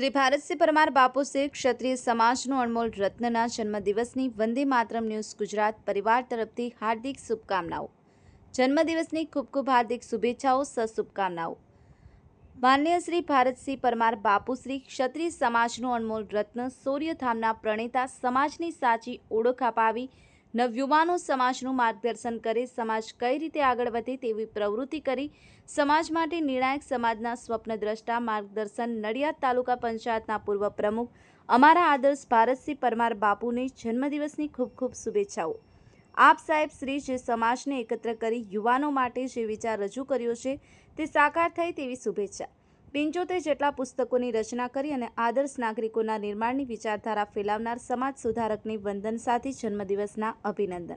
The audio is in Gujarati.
શ્રી ભારતસિંહ પરમાર બાપુશ્રી ક્ષત્રિય સમાજનો અણમોલ રત્નના જન્મદિવસની વંદે માતરમ ન્યૂઝ ગુજરાત પરિવાર તરફથી હાર્દિક શુભકામનાઓ। જન્મદિવસની ખૂબ ખૂબ હાર્દિક શુભેચ્છાઓ, સશુભકામનાઓ। માન્ય શ્રી ભારતસિંહ પરમાર બાપુશ્રી ક્ષત્રિય સમાજનો અણમોલ રત્ન, સૂર્યધામના પ્રણેતા, સમાજની સાચી ઓળખ અપાવી નવયુવાનો સમાજનું માર્ગદર્શન કરે, સમાજ કઈ રીતે આગળ વધે તેવી પ્રવૃત્તિ કરી, સમાજ માટે નિર્ણાયક, સમાજના સ્વપ્નદ્રષ્ટા, માર્ગદર્શન, નડિયાદ તાલુકા પંચાયતના પૂર્વ પ્રમુખ અમારા આદર્શ ભારતસિંહ પરમાર બાપુને જન્મદિવસની ખૂબ ખૂબ શુભેચ્છાઓ। આપ સાહેબ શ્રી જે સમાજને એકત્ર કરી યુવાનો માટે જે વિચાર રજૂ કર્યો છે તે સાકાર થાય તેવી શુભેચ્છા। 75 જેટલા પુસ્તકોની રચના કરી અને આદર્શ નાગરિકોના નિર્માણની વિચારધારા ફેલાવનાર સમાજ સુધારકની વંદન સાથે જન્મદિવસના અભિનંદન।